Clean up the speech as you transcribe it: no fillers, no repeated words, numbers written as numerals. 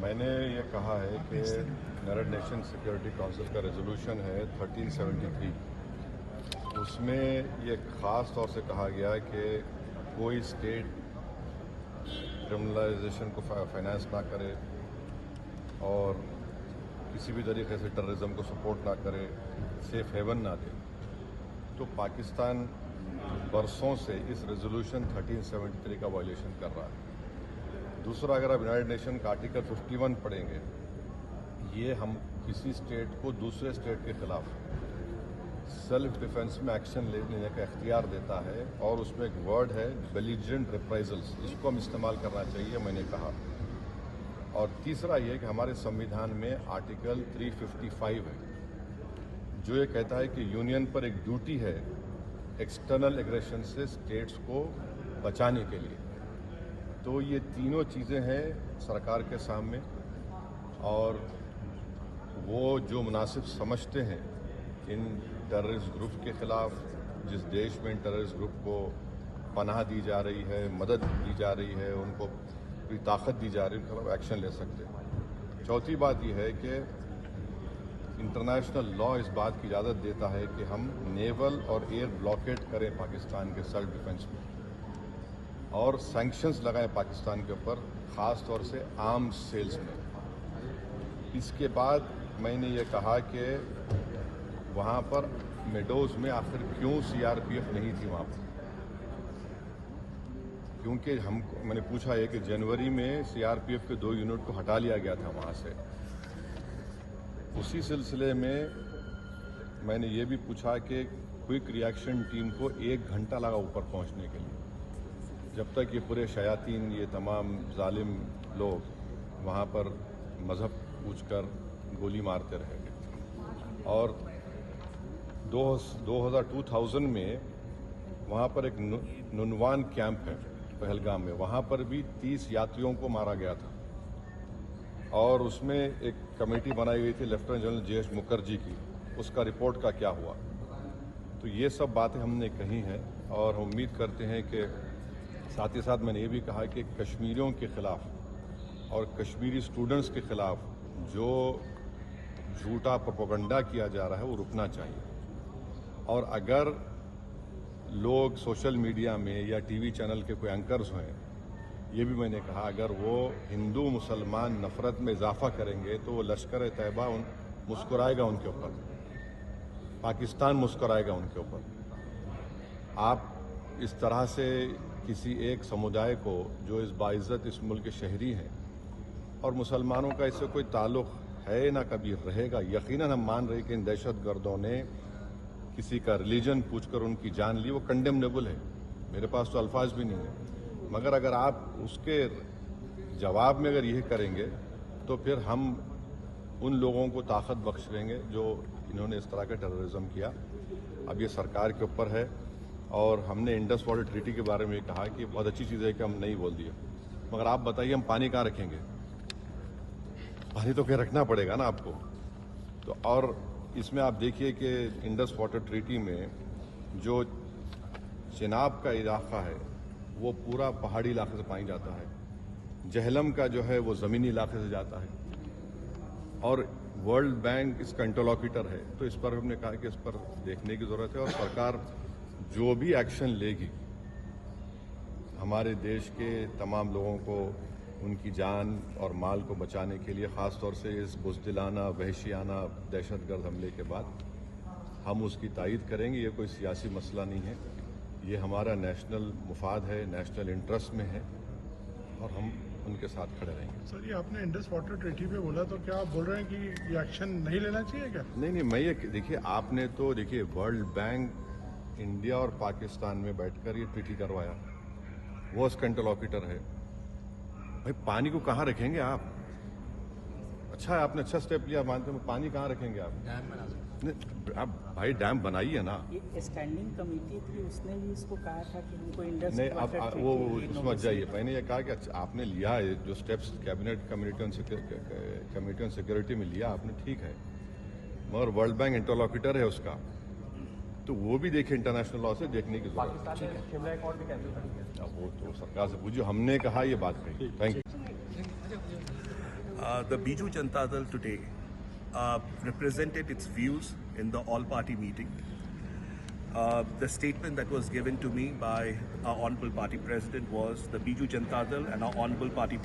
میں نے یہ کہا ہے کہ یونائیٹڈ نیشن سیکورٹی کونسل کا ریزولوشن ہے 1373. اس میں یہ خاص طور سے کہا گیا کہ کوئی اسٹیٹ کرمنلائزیشن کو فائنانس نہ کرے اور کسی بھی طریقے سے ٹیررزم کو سپورٹ نہ کرے، سیف ہیون نہ دے. تو پاکستان برسوں سے اس ریزولوشن 1373 کا وائلیشن کر رہا ہے. دوسرا، اگر آپ یونائٹڈ نیشن کا آرٹیکل 51 پڑھیں گے، یہ ہم کسی اسٹیٹ کو دوسرے اسٹیٹ کے خلاف سیلف ڈیفنس میں ایکشن لینے کا اختیار دیتا ہے، اور اس میں ایک ورڈ ہے بیلیجرنٹ ریپرائزلز، اس کو ہم استعمال کرنا چاہیے، میں نے کہا. اور تیسرا یہ کہ ہمارے سمویدھان میں آرٹیکل 355 ہے جو یہ کہتا ہے کہ یونین پر ایک ڈیوٹی ہے ایکسٹرنل ایگریشن سے اسٹیٹس کو بچانے کے لیے. تو یہ تینوں چیزیں ہیں سرکار کے سامنے، اور وہ جو مناسب سمجھتے ہیں ان ٹیررسٹ گروپ کے خلاف، جس دیش میں ان ٹیررسٹ گروپ کو پناہ دی جا رہی ہے، مدد دی جا رہی ہے، ان کو کوئی طاقت دی جا رہی ہے، ان کے خلاف ایکشن لے سکتے ہیں. چوتھی بات یہ ہے کہ انٹرنیشنل لا اس بات کی اجازت دیتا ہے کہ ہم نیول اور ایئر بلاکیڈ کریں پاکستان کے سیلف ڈیفنس میں، اور سینکشنز لگائیں پاکستان کے اوپر، خاص طور سے آرمز سیلز میں. اس کے بعد میں نے یہ کہا کہ وہاں پر میڈوز میں آخر کیوں CRPF نہیں تھی وہاں پر، کیونکہ میں نے پوچھا ہے کہ جنوری میں CRPF کے 2 یونٹ کو ہٹا لیا گیا تھا وہاں سے. اسی سلسلے میں نے یہ بھی پوچھا کہ کوئک ریئیکشن ٹیم کو 1 گھنٹہ لگا اوپر پہنچنے کے لیے، جب تک یہ پورے شیاطین، یہ تمام ظالم لوگ وہاں پر مذہب پوچھ کر گولی مارتے رہے گئے. اور 2000 میں وہاں پر ایک ننوان کیمپ ہے پہلگام میں، وہاں پر بھی 30 یاتریوں کو مارا گیا تھا، اور اس میں ایک کمیٹی بنائی گئی تھی لیفٹیننٹ جنرل JH مکھرجی کی. اس کا رپورٹ کا کیا ہوا؟ تو یہ سب باتیں ہم نے کہی ہیں، اور ہم امید کرتے ہیں کہ ساتھ ہی ساتھ میں نے یہ بھی کہا کہ کشمیریوں کے خلاف اور کشمیری اسٹوڈنٹس کے خلاف جو جھوٹا پروپیگنڈا کیا جا رہا ہے وہ رکنا چاہیے. اور اگر لوگ سوشل میڈیا میں یا ٹی وی چینل کے کوئی اینکرز ہیں، یہ بھی میں نے کہا اگر وہ ہندو مسلمان نفرت میں اضافہ کریں گے تو وہ لشکر طیبہ مسکرائے گا ان کے اوپر، پاکستان مسکرائے گا ان کے اوپر. آپ اس طرح سے کسی ایک سمودائے کو جو اس باعزت اس ملک کے شہری ہیں، اور مسلمانوں کا اس سے کوئی تعلق ہے نہ کبھی رہے گا، یقیناً ہم مان رہے کہ ان دہشت گردوں نے کسی کا ریلیجن پوچھ کر ان کی جان لی، وہ کنڈیمنیبل ہے، میرے پاس تو الفاظ بھی نہیں ہیں. مگر اگر آپ اس کے جواب میں اگر یہ کریں گے تو پھر ہم ان لوگوں کو طاقت بخش لیں گے جو انہوں نے اس طرح کا ٹیررزم کیا. اب یہ سرکار کے اوپر ہے، اور ہم نے انڈس واٹر ٹریٹی کے بارے میں کہا کہ بہت اچھی چیز ہے کہ ہم نہیں بول دیے، مگر آپ بتائیے ہم پانی کہاں رکھیں گے؟ پانی تو کہیں رکھنا پڑے گا نا آپ کو. تو اور اس میں آپ دیکھیے کہ انڈس واٹر ٹریٹی میں جو چناب کا علاقہ ہے وہ پورا پہاڑی علاقے سے پانی جاتا ہے، جہلم کا جو ہے وہ زمینی علاقے سے جاتا ہے، اور ورلڈ بینک اس کا انٹرلوکیٹر ہے. تو اس پر ہم نے کہا کہ اس پر دیکھنے کی ضرورت ہے، اور سرکار جو بھی ایکشن لے گی ہمارے دیش کے تمام لوگوں کو ان کی جان اور مال کو بچانے کے لیے، خاص طور سے اس بزدلانہ وحشیانہ دہشت گرد حملے کے بعد، ہم اس کی تائید کریں گے. یہ کوئی سیاسی مسئلہ نہیں ہے، یہ ہمارا نیشنل مفاد ہے، نیشنل انٹرسٹ میں ہے، اور ہم ان کے ساتھ کھڑے رہیں گے. سر، یہ آپ نے انڈس واٹر ٹریٹی پہ بولا، تو کیا آپ بول رہے ہیں کہ یہ ایکشن نہیں لینا چاہیے کیا؟ نہیں، میں یہ دیکھیے، آپ نے تو دیکھیے ورلڈ بینک انڈیا اور پاکستان میں بیٹھ کر یہ ٹریٹی کروایا، وہ اس کا انٹرلوکیٹر ہے. بھائی پانی کو کہاں رکھیں گے آپ؟ اچھا ہے آپ نے اچھا سٹیپ لیا، مانتے ہیں، پانی کہاں رکھیں گے آپ؟ ڈیم بنا سکتے. آپ بھائی ڈیم بنائیے نا. یہ اسٹینڈنگ کمیٹی تھی، اس نے بھی اس کو کہا تھا کہ ہم کو انڈس نہیں، اب واٹر وہ ٹریٹی سمجھ جائیے، میں نے یہ کہا کہ آپ نے لیا ہے جو steps cabinet committee on security میں لیا آپ نے، ٹھیک ہے، مگر ورلڈ بینک انٹرلوکیٹر ہے اس کا، تو وہ بھی دیکھیں، انٹرنیشنل لا سے دیکھنے کی ضرورت ہے. وہ تو سرکار سے پوچھو، ہم نے کہا یہ بات کہی. Thank you. The Biju Janata Dal today represented its views in the all-party meeting. The statement that was given to me by our Honorable Party President was the Biju Janata Dal and our Honorable Party